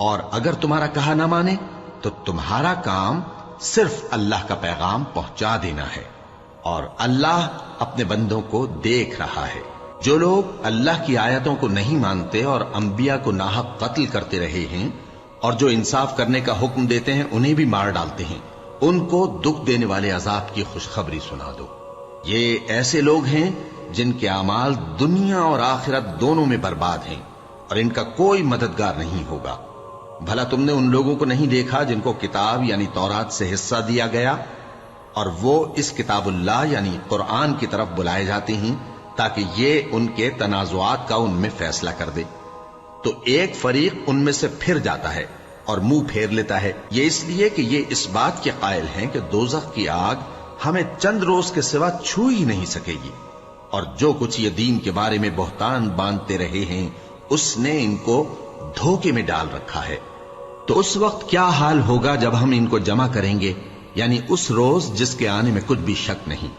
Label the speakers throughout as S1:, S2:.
S1: اور اگر تمہارا کہا نہ مانے تو تمہارا کام صرف اللہ کا پیغام پہنچا دینا ہے، اور اللہ اپنے بندوں کو دیکھ رہا ہے۔ جو لوگ اللہ کی آیتوں کو نہیں مانتے اور انبیاء کو ناحق قتل کرتے رہے ہیں اور جو انصاف کرنے کا حکم دیتے ہیں انہیں بھی مار ڈالتے ہیں، ان کو دکھ دینے والے عذاب کی خوشخبری سنا دو۔ یہ ایسے لوگ ہیں جن کے اعمال دنیا اور آخرت دونوں میں برباد ہیں، اور ان کا کوئی مددگار نہیں ہوگا۔ بھلا تم نے ان لوگوں کو نہیں دیکھا جن کو کتاب یعنی تورات سے حصہ دیا گیا، اور وہ اس کتاب اللہ یعنی قرآن کی طرف بلائے جاتے ہیں تاکہ یہ ان کے تنازعات کا ان میں فیصلہ کر دے، تو ایک فریق ان میں سے پھر جاتا ہے اور منہ پھیر لیتا ہے، یہ اس لیے کہ یہ اس بات کے قائل ہیں کہ دوزخ کی آگ ہمیں چند روز کے سوا چھو ہی نہیں سکے گی، اور جو کچھ یہ دین کے بارے میں بہتان باندھتے رہے ہیں اس نے ان کو دھوکے میں ڈال رکھا ہے۔ تو اس وقت کیا حال ہوگا جب ہم ان کو جمع کریں گے، یعنی اس روز جس کے آنے میں کچھ بھی شک نہیں،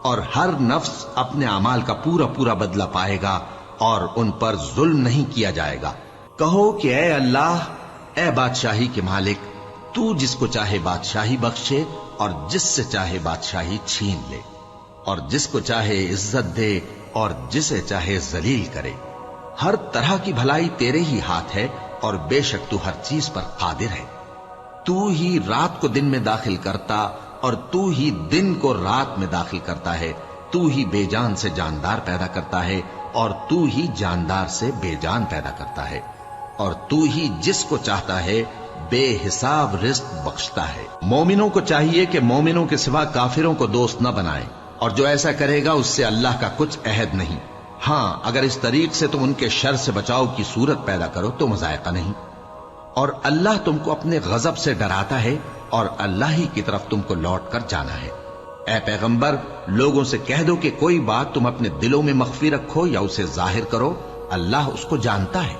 S1: اور ہر نفس اپنے اعمال کا پورا پورا بدلہ پائے گا اور ان پر ظلم نہیں کیا جائے گا۔ کہو کہ اے اللہ، اے بادشاہی کے مالک، تو جس کو چاہے بادشاہی بخشے اور جس سے چاہے بادشاہی چھین لے، اور جس کو چاہے عزت دے اور جسے چاہے ذلیل کرے۔ ہر طرح کی بھلائی تیرے ہی ہاتھ ہے، اور بے شک تو ہر چیز پر قادر ہے۔ تو ہی رات کو دن میں داخل کرتا اور تو ہی دن کو رات میں داخل کرتا ہے، تو ہی بے جان سے جاندار پیدا کرتا ہے اور تو ہی جاندار سے بے جان پیدا کرتا ہے، اور تو ہی جس کو چاہتا ہے بے حساب رزق بخشتا ہے۔ مومنوں کو چاہیے کہ مومنوں کے سوا کافروں کو دوست نہ بنائیں، اور جو ایسا کرے گا اس سے اللہ کا کچھ عہد نہیں۔ ہاں، اگر اس طریق سے تم ان کے شر سے بچاؤ کی صورت پیدا کرو تو مذائقہ نہیں، اور اللہ تم کو اپنے غضب سے ڈراتا ہے، اور اللہ ہی کی طرف تم کو لوٹ کر جانا ہے۔ اے پیغمبر، لوگوں سے کہہ دو کہ کوئی بات تم اپنے دلوں میں مخفی رکھو یا اسے ظاہر کرو، اللہ اس کو جانتا ہے،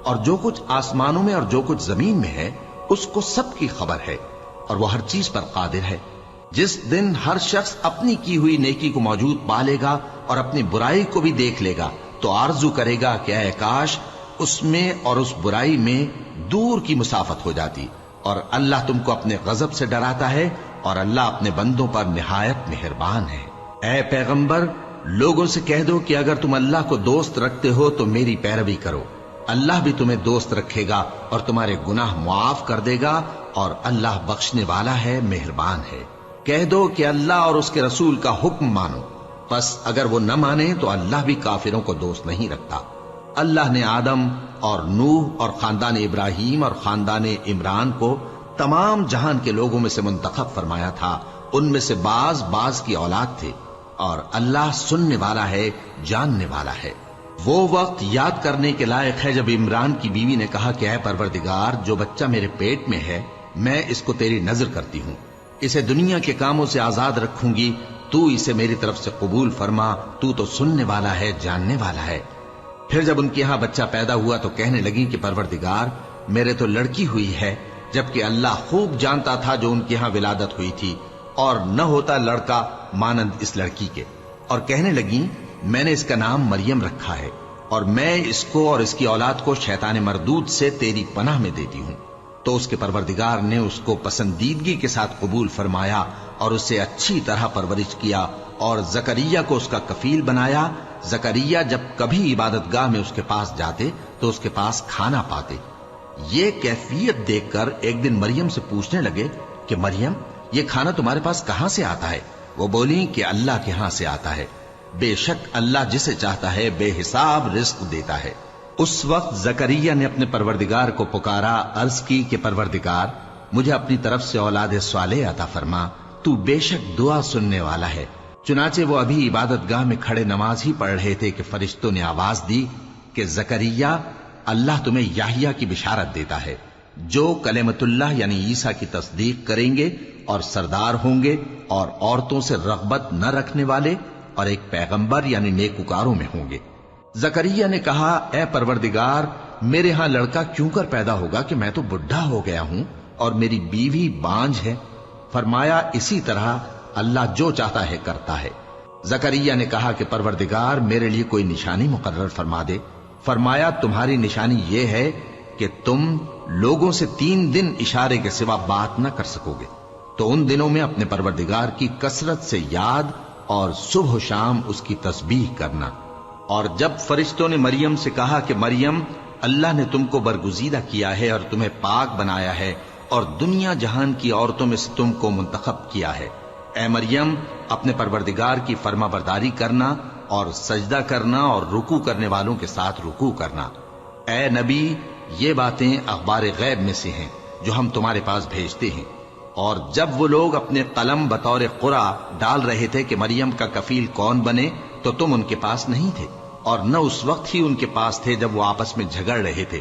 S1: اور جو کچھ آسمانوں میں اور جو کچھ زمین میں ہے اس کو سب کی خبر ہے، اور وہ ہر چیز پر قادر ہے۔ جس دن ہر شخص اپنی کی ہوئی نیکی کو موجود پا لے گا اور اپنی برائی کو بھی دیکھ لے گا تو آرزو کرے گا کہ اے کاش اس میں اور اس برائی میں دور کی مسافت ہو جاتی، اور اللہ تم کو اپنے غضب سے ڈراتا ہے، اور اللہ اپنے بندوں پر نہایت مہربان ہے۔ اے پیغمبر، لوگوں سے کہہ دو کہ اگر تم اللہ کو دوست رکھتے ہو تو میری پیروی کرو، اللہ بھی تمہیں دوست رکھے گا اور تمہارے گناہ معاف کر دے گا، اور اللہ بخشنے والا ہے، مہربان ہے۔ کہہ دو کہ اللہ اور اس کے رسول کا حکم مانو، پس اگر وہ نہ مانے تو اللہ بھی کافروں کو دوست نہیں رکھتا۔ اللہ نے آدم اور نوح اور خاندان ابراہیم اور خاندان عمران کو تمام جہان کے لوگوں میں سے منتخب فرمایا تھا، ان میں سے بعض بعض کی اولاد تھے، اور اللہ سننے والا ہے، جاننے والا ہے۔ وہ وقت یاد کرنے کے لائق ہے جب عمران کی بیوی نے کہا کہ اے پروردگار، جو بچہ میرے پیٹ میں ہے میں اس کو تیری نذر کرتی ہوں، اسے دنیا کے کاموں سے آزاد رکھوں گی، تو اسے میری طرف سے قبول فرما، تو سننے والا ہے، جاننے والا ہے۔ پھر جب ان کے ہاں بچہ پیدا ہوا تو کہنے لگی کہ پروردگار، میرے تو لڑکی ہوئی ہے، جبکہ اللہ خوب جانتا تھا جو ان کے ہاں ولادت ہوئی تھی، اور نہ ہوتا لڑکا مانند اس لڑکی کے، اور کہنے لگی میں نے اس کا نام مریم رکھا ہے، اور میں اس کو اور اس کی اولاد کو شیطان مردود سے تیری پناہ میں دیتی ہوں۔ تو اس کے پروردگار نے اس کو پسندیدگی کے ساتھ قبول فرمایا اور اسے اچھی طرح پرورش کیا، اور زکریا کو اس کا کفیل بنایا۔ زکریا جب کبھی عبادت گاہ میں اس کے پاس جاتے تو اس کے پاس کھانا پاتے۔ یہ کیفیت دیکھ کر ایک دن مریم سے پوچھنے لگے کہ مریم، یہ کھانا تمہارے پاس کہاں سے آتا ہے؟ وہ بولی کہ اللہ کے ہاں سے آتا ہے، بے شک اللہ جسے چاہتا ہے بے حساب رزق دیتا ہے۔ اس وقت زکریا نے اپنے پروردگار کو پکارا، عرض کی کہ پروردگار، مجھے اپنی طرف سے اولاد صالح عطا فرما، تو بے شک دعا سننے والا ہے۔ چنانچہ وہ ابھی عبادت گاہ میں کھڑے نماز ہی پڑھ رہے تھے کہ فرشتوں نے آواز دی کہ زکریا، اللہ تمہیں یحییٰ کی بشارت دیتا ہے، جو کلمۃ اللہ یعنی عیسیٰ کی تصدیق کریں گے اور سردار ہوں گے، اور عورتوں سے رغبت نہ رکھنے والے، اور ایک پیغمبر یعنی نیکوکاروں میں ہوں گے۔ زکریا نے کہا، اے پروردگار، میرے ہاں لڑکا کیوں کر پیدا ہوگا کہ میں تو بڈھا ہو گیا ہوں اور میری بیوی بانجھ ہے؟ فرمایا، اسی طرح اللہ جو چاہتا ہے کرتا ہے۔ زکریا نے کہا کہ پروردگار، میرے لیے کوئی نشانی مقرر فرما دے۔ فرمایا، تمہاری نشانی یہ ہے کہ تم لوگوں سے 3 دن اشارے کے سوا بات نہ کر سکو گے، تو ان دنوں میں اپنے پروردگار کی کثرت سے یاد اور صبح و شام اس کی تسبیح کرنا۔ اور جب فرشتوں نے مریم سے کہا کہ مریم، اللہ نے تم کو برگزیدہ کیا ہے اور تمہیں پاک بنایا ہے اور دنیا جہان کی عورتوں میں سے تم کو منتخب کیا ہے، اے مریم اپنے پروردگار کی فرما برداری کرنا اور سجدہ کرنا اور رکوع کرنے والوں کے ساتھ رکوع کرنا۔ اے نبی، یہ باتیں اخبار غیب میں سے ہیں جو ہم تمہارے پاس بھیجتے ہیں۔ اور جب وہ لوگ اپنے قلم بطور قرعہ ڈال رہے تھے کہ مریم کا کفیل کون بنے، تو تم ان کے پاس نہیں تھے، اور نہ اس وقت ہی ان کے پاس تھے جب وہ آپس میں جھگڑ رہے تھے۔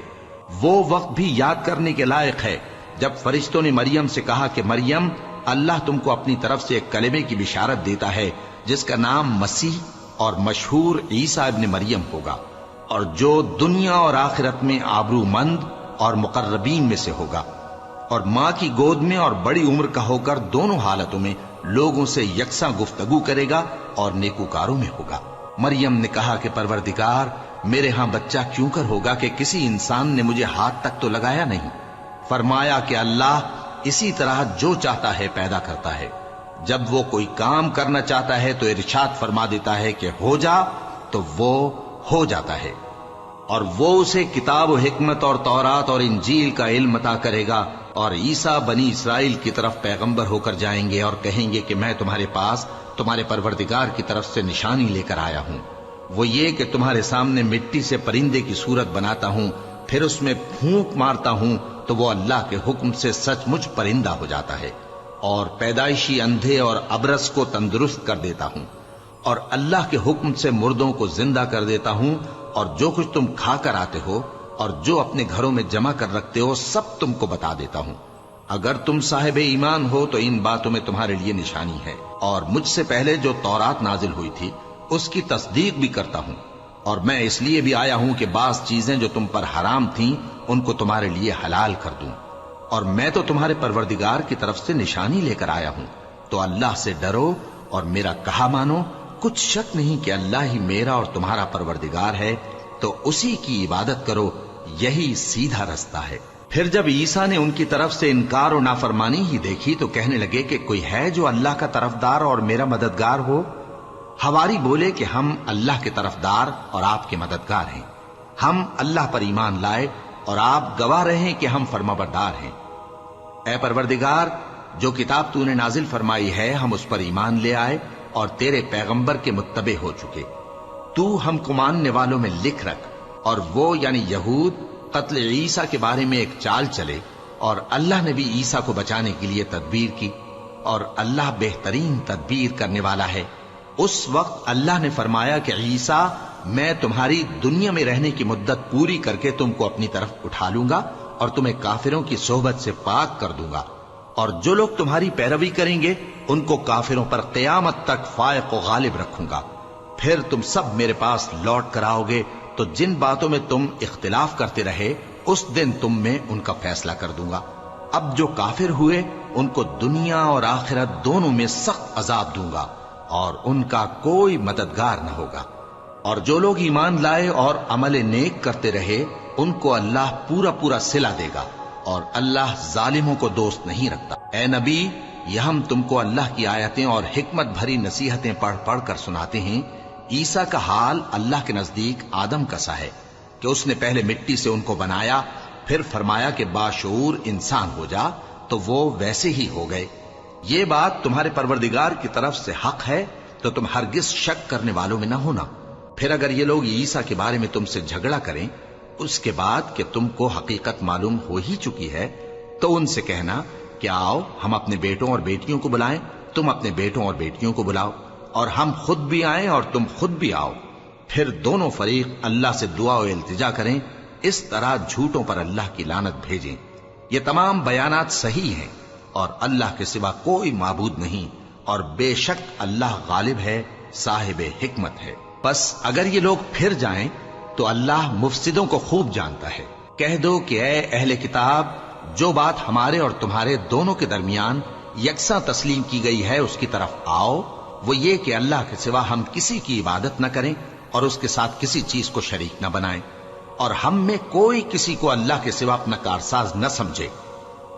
S1: وہ وقت بھی یاد کرنے کے لائق ہے جب فرشتوں نے مریم سے کہا کہ مریم، اللہ تم کو اپنی طرف سے ایک کلمے کی بشارت دیتا ہے جس کا نام مسیح اور مشہور عیسیٰ ابن مریم ہوگا، اور جو دنیا اور آخرت میں آبرو مند اور مقربین میں سے ہوگا، اور ماں کی گود میں اور بڑی عمر کا ہو کر دونوں حالتوں میں لوگوں سے یکساں گفتگو کرے گا اور نیکوکاروں میں ہوگا۔ مریم نے کہا کہ پروردگار، میرے ہاں بچہ کیوں کر ہوگا کہ کسی انسان نے مجھے ہاتھ تک تو لگایا نہیں۔ فرمایا کہ اللہ اسی طرح جو چاہتا ہے پیدا کرتا ہے، جب وہ کوئی کام کرنا چاہتا ہے تو ارشاد فرما دیتا ہے کہ ہو جا، تو وہ ہو جاتا ہے۔ اور وہ اسے کتاب و حکمت اور تورات اور انجیل کا علم عطا کرے گا، اور عیسیٰ بنی اسرائیل کی طرف پیغمبر ہو کر جائیں گے اور کہیں گے کہ میں تمہارے پاس تمہارے پروردگار کی طرف سے نشانی لے کر آیا ہوں، وہ یہ کہ تمہارے سامنے مٹی سے پرندے کی صورت بناتا ہوں، پھر اس میں پھونک مارتا ہوں تو وہ اللہ کے حکم سے سچ مچ پرندہ ہو جاتا ہے، اور پیدائشی اندھے اور ابرص کو تندرست کر دیتا ہوں، اور اللہ کے حکم سے مردوں کو زندہ کر دیتا ہوں، اور جو کچھ تم کھا کر آتے ہو اور جو اپنے گھروں میں جمع کر رکھتے ہو سب تم کو بتا دیتا ہوں۔ اگر تم صاحب ایمان ہو تو ان باتوں میں تمہارے لیے نشانی ہے، اور مجھ سے پہلے جو تورات نازل ہوئی تھی اس کی تصدیق بھی کرتا ہوں، اور میں اس لیے بھی آیا ہوں کہ بعض چیزیں جو تم پر حرام تھیں ان کو تمہارے لیے حلال کر دوں، اور میں تو تمہارے پروردگار کی طرف سے نشانی لے کر آیا ہوں۔ تو اللہ سے ڈرو اور میرا کہا مانو، کچھ شک نہیں کہ اللہ ہی میرا اور تمہارا پروردگار ہے، تو اسی کی عبادت کرو، یہی سیدھا رستہ ہے۔ پھر جب عیسیٰ نے ان کی طرف سے انکار و نافرمانی ہی دیکھی تو کہنے لگے کہ کوئی ہے جو اللہ کا طرفدار اور میرا مددگار ہو؟ حواری بولے کہ ہم اللہ کے طرفدار اور آپ کے مددگار ہیں، ہم اللہ پر ایمان لائے اور آپ گواہ رہے کہ ہم فرما بردار ہیں۔ اے پروردگار، جو کتاب تو نے نازل فرمائی ہے ہم اس پر ایمان لے آئے اور تیرے پیغمبر کے متبع ہو چکے، تو ہم کو ماننے والوں میں لکھ رکھ، اور وہ یعنی یہود قتل عیسیٰ کے بارے میں ایک چال چلے، اور اللہ نے بھی عیسیٰ کو بچانے کے لیے تدبیر کی، اور اللہ بہترین تدبیر کرنے والا ہے۔ اس وقت اللہ نے فرمایا کہ عیسیٰ، میں تمہاری دنیا میں رہنے کی مدت پوری کر کے تم کو اپنی طرف اٹھا لوں گا اور تمہیں کافروں کی صحبت سے پاک کر دوں گا، اور جو لوگ تمہاری پیروی کریں گے ان کو کافروں پر قیامت تک فائق و غالب رکھوں گا۔ پھر تم سب میرے پاس لوٹ کر آؤ گے تو جن باتوں میں تم اختلاف کرتے رہے اس دن تم میں ان کا فیصلہ کر دوں گا۔ اب جو کافر ہوئے ان کو دنیا اور آخرت دونوں میں سخت عذاب دوں گا، اور ان کا کوئی مددگار نہ ہوگا۔ اور جو لوگ ایمان لائے اور عمل نیک کرتے رہے ان کو اللہ پورا پورا صلہ دے گا، اور اللہ ظالموں کو دوست نہیں رکھتا۔ اے نبی، یہ ہم تم کو اللہ کی آیتیں اور حکمت بھری نصیحتیں پڑھ پڑھ کر سناتے ہیں۔ عیسیٰ کا حال اللہ کے نزدیک آدم کا سا ہے کہ اس نے پہلے مٹی سے ان کو بنایا، پھر فرمایا کہ باشعور انسان ہو جا، تو وہ ویسے ہی ہو گئے۔ یہ بات تمہارے پروردگار کی طرف سے حق ہے، تو تم ہرگز شک کرنے والوں میں نہ ہونا۔ پھر اگر یہ لوگ عیسیٰ کے بارے میں تم سے جھگڑا کریں اس کے بعد کہ تم کو حقیقت معلوم ہو ہی چکی ہے، تو ان سے کہنا کہ آؤ ہم اپنے بیٹوں اور بیٹیوں کو بلائیں، تم اپنے بیٹوں اور بیٹیوں کو بلاؤ، اور ہم خود بھی آئیں اور تم خود بھی آؤ، پھر دونوں فریق اللہ سے دعا و التجا کریں، اس طرح جھوٹوں پر اللہ کی لعنت بھیجیں۔ یہ تمام بیانات صحیح ہیں، اور اللہ کے سوا کوئی معبود نہیں، اور بے شک اللہ غالب ہے، صاحب حکمت ہے۔ بس اگر یہ لوگ پھر جائیں تو اللہ مفسدوں کو خوب جانتا ہے۔ کہہ دو کہ اے اہل کتاب، جو بات ہمارے اور تمہارے دونوں کے درمیان یکساں تسلیم کی گئی ہے اس کی طرف آؤ، وہ یہ کہ اللہ کے سوا ہم کسی کی عبادت نہ کریں اور اس کے ساتھ کسی چیز کو شریک نہ بنائیں۔ اور ہم میں کوئی کسی کو اللہ کے سوا اپنا کارساز نہ سمجھے۔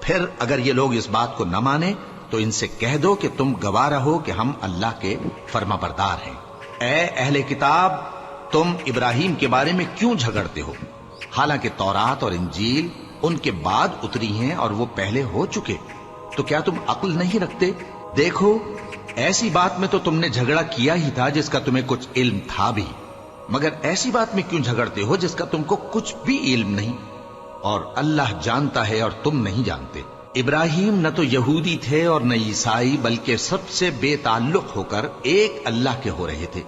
S1: پھر اگر یہ لوگ اس بات کو نہ مانے تو ان سے کہہ دو کہ تم گواہ رہو کہ ہم اللہ کے فرما بردار ہیں۔ اے اہل کتاب، تم ابراہیم کے بارے میں کیوں جھگڑتے ہو؟ حالانکہ تورات اور انجیل ان کے بعد اتری ہیں اور وہ پہلے ہو چکے، تو کیا تم عقل نہیں رکھتے؟ دیکھو، ایسی بات میں تو تم نے جھگڑا کیا ہی تھا جس کا تمہیں کچھ علم تھا بھی، مگر ایسی بات میں کیوں جھگڑتے ہو جس کا تم کو کچھ بھی علم نہیں؟ اور اللہ جانتا ہے اور تم نہیں جانتے۔ ابراہیم نہ تو یہودی تھے اور نہ عیسائی، بلکہ سب سے بے تعلق ہو کر ایک اللہ کے ہو رہے تھے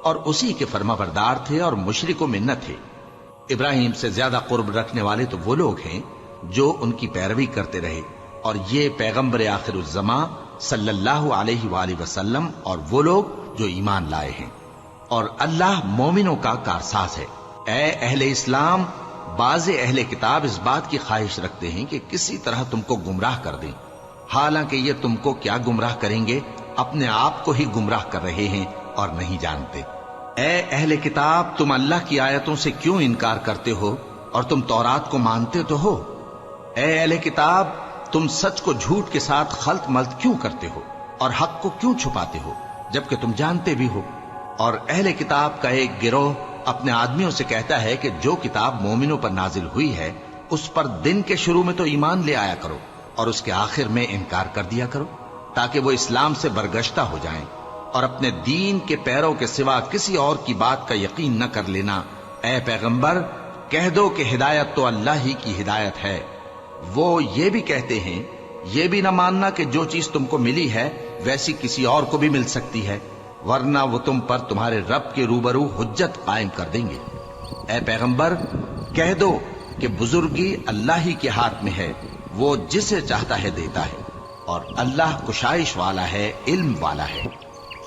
S1: اور اسی کے فرما بردار تھے اور مشرکوں میں نہ تھے۔ ابراہیم سے زیادہ قرب رکھنے والے تو وہ لوگ ہیں جو ان کی پیروی کرتے رہے، اور یہ پیغمبر آخر الزماں صلی اللہ علیہ وآلہ وسلم اور وہ لوگ جو ایمان لائے ہیں، اور اللہ مومنوں کا کارساز ہے۔ اے اہل اسلام، بعض اہل کتاب اس بات کی خواہش رکھتے ہیں کہ کسی طرح تم کو گمراہ کر دیں، حالانکہ یہ تم کو کیا گمراہ کریں گے، اپنے آپ کو ہی گمراہ کر رہے ہیں اور نہیں جانتے۔ اے اہل کتاب، تم اللہ کی آیتوں سے کیوں انکار کرتے ہو اور تم تورات کو مانتے تو ہو؟ اے اہل کتاب، تم سچ کو جھوٹ کے ساتھ خلط ملط کیوں کرتے ہو اور حق کو کیوں چھپاتے ہو جبکہ تم جانتے بھی ہو؟ اور اہل کتاب کا ایک گروہ اپنے آدمیوں سے کہتا ہے کہ جو کتاب مومنوں پر نازل ہوئی ہے اس پر دن کے شروع میں تو ایمان لے آیا کرو اور اس کے آخر میں انکار کر دیا کرو، تاکہ وہ اسلام سے برگشتہ ہو جائیں اور اپنے دین کے پیروں کے سوا کسی اور کی بات کا یقین نہ کر لینا۔ اے پیغمبر، کہہ دو کہ ہدایت تو اللہ ہی کی ہدایت ہے۔ وہ یہ بھی کہتے ہیں، یہ بھی نہ ماننا کہ جو چیز تم کو ملی ہے ویسی کسی اور کو بھی مل سکتی ہے، ورنہ وہ تم پر تمہارے رب کے روبرو حجت قائم کر دیں گے۔ اے پیغمبر، کہہ دو کہ بزرگی اللہ ہی کے ہاتھ میں ہے، وہ جسے چاہتا ہے دیتا ہے، اور اللہ کشائش والا ہے، علم والا ہے۔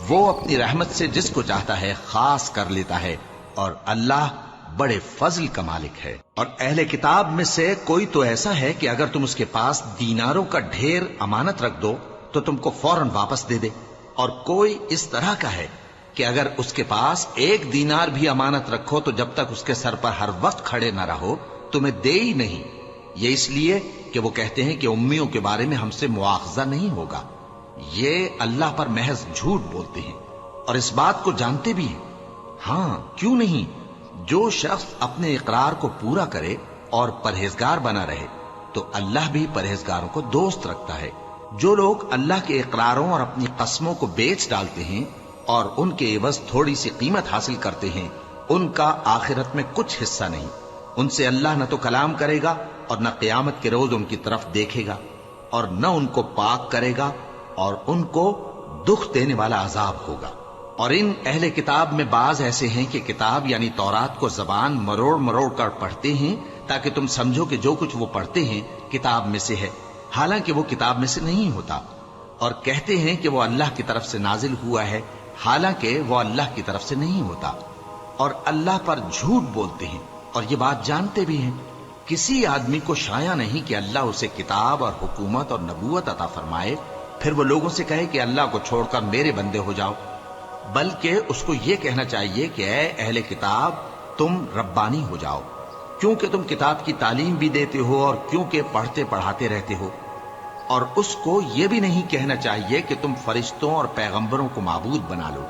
S1: وہ اپنی رحمت سے جس کو چاہتا ہے خاص کر لیتا ہے، اور اللہ بڑے فضل کا مالک ہے۔ اور اہل کتاب میں سے کوئی تو ایسا ہے کہ اگر تم اس کے پاس دیناروں کا ڈھیر امانت رکھ دو تو تم کو فوراً واپس دے دے، اور کوئی اس طرح کا ہے کہ اگر اس کے پاس 1 دینار بھی امانت رکھو تو جب تک اس کے سر پر ہر وقت کھڑے نہ رہو تمہیں دے ہی نہیں۔ یہ اس لیے کہ وہ کہتے ہیں کہ امیوں کے بارے میں ہم سے مواخذہ نہیں ہوگا۔ یہ اللہ پر محض جھوٹ بولتے ہیں اور اس بات کو جانتے بھی ہیں۔ ہاں، کیوں نہیں؟ جو شخص اپنے اقرار کو پورا کرے اور پرہیزگار بنا رہے تو اللہ بھی پرہیزگاروں کو دوست رکھتا ہے۔ جو لوگ اللہ کے اقراروں اور اپنی قسموں کو بیچ ڈالتے ہیں اور ان کے عوض تھوڑی سی قیمت حاصل کرتے ہیں، ان کا آخرت میں کچھ حصہ نہیں۔ ان سے اللہ نہ تو کلام کرے گا اور نہ قیامت کے روز ان کی طرف دیکھے گا، اور نہ ان کو پاک کرے گا، اور ان کو دکھ دینے والا عذاب ہوگا۔ اور ان اہل کتاب میں بعض ایسے ہیں کہ کتاب یعنی تورات کو زبان مروڑ مروڑ کر پڑھتے ہیں تاکہ تم سمجھو کہ جو کچھ وہ پڑھتے ہیں کتاب میں سے ہے، حالانکہ وہ کتاب میں سے نہیں ہوتا، اور کہتے ہیں کہ وہ اللہ کی طرف سے نازل ہوا ہے، حالانکہ وہ اللہ کی طرف سے نہیں ہوتا، اور اللہ پر جھوٹ بولتے ہیں اور یہ بات جانتے بھی ہیں۔ کسی آدمی کو شایع نہیں کہ اللہ اسے کتاب اور حکومت اور نبوت عطا فرمائے پھر وہ لوگوں سے کہے کہ اللہ کو چھوڑ کر میرے بندے ہو جاؤ، بلکہ اس کو یہ کہنا چاہیے کہ اے اہل کتاب، تم ربانی ہو جاؤ، کیونکہ تم کتاب کی تعلیم بھی دیتے ہو اور کیونکہ پڑھتے پڑھاتے رہتے ہو۔ اور اس کو یہ بھی نہیں کہنا چاہیے کہ تم فرشتوں اور پیغمبروں کو معبود بنا لو۔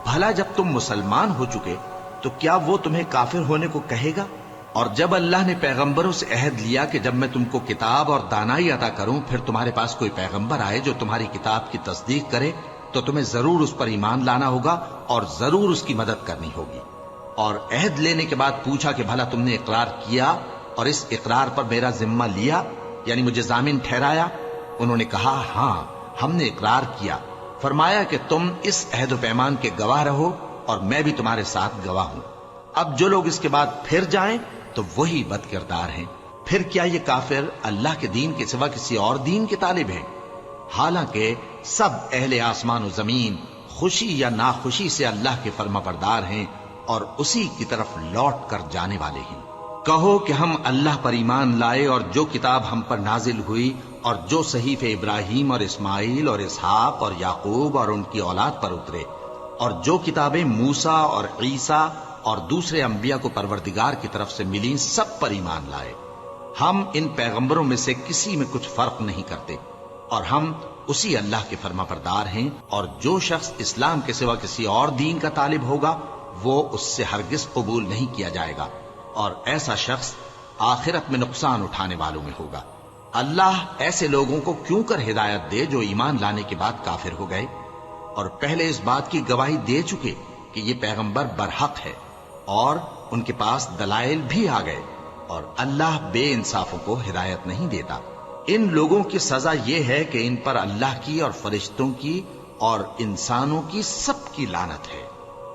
S1: بھلا جب تم مسلمان ہو چکے تو کیا وہ تمہیں کافر ہونے کو کہے گا؟ اور جب اللہ نے پیغمبروں سے عہد لیا کہ جب میں تم کو کتاب اور دانائی عطا کروں پھر تمہارے پاس کوئی پیغمبر آئے جو تمہاری کتاب کی تصدیق کرے تو تمہیں ضرور اس پر ایمان لانا ہوگا اور ضرور اس کی مدد کرنی ہوگی۔ اور عہد لینے کے بعد پوچھا کہ بھلا تم نے اقرار کیا اور اس اقرار پر میرا ذمہ لیا، یعنی مجھے ضامن ٹھہرایا؟ انہوں نے کہا ہاں، ہم نے اقرار کیا۔ فرمایا کہ تم اس عہد و پیمان کے گواہ رہو اور میں بھی تمہارے ساتھ گواہ ہوں۔ اب جو لوگ اس کے بعد پھر جائیں تو وہی بد کردار ہیں۔ پھر کیا یہ کافر اللہ کے دین کے سوا کسی اور دین کے طالب ہیں؟ حالانکہ سب اہل آسمان و زمین خوشی یا ناخوشی سے اللہ کے فرما بردار ہیں اور اسی کی طرف لوٹ کر جانے والے ہیں۔ کہو کہ ہم اللہ پر ایمان لائے اور جو کتاب ہم پر نازل ہوئی اور جو صحیفے ابراہیم اور اسماعیل اور اسحاق اور یعقوب اور ان کی اولاد پر اترے، اور جو کتابیں موسیٰ اور عیسیٰ اور دوسرے انبیاء کو پروردگار کی طرف سے ملی سب پر ایمان لائے۔ ہم ان پیغمبروں میں سے کسی میں کچھ فرق نہیں کرتے، اور ہم اسی اللہ کے فرما بردار ہیں، اور جو شخص اسلام کے سوا کسی اور دین کا طالب ہوگا وہ اس سے ہرگز قبول نہیں کیا جائے گا، اور ایسا شخص آخرت میں نقصان اٹھانے والوں میں ہوگا۔ اللہ ایسے لوگوں کو کیوں کر ہدایت دے جو ایمان لانے کے بعد کافر ہو گئے اور پہلے اس بات کی گواہی دے چکے کہ یہ پیغمبر برحق ہے اور ان کے پاس دلائل بھی آ گئے، اور اللہ بے انصافوں کو ہدایت نہیں دیتا۔ ان لوگوں کی سزا یہ ہے کہ ان پر اللہ کی اور فرشتوں کی اور انسانوں کی سب کی لعنت ہے،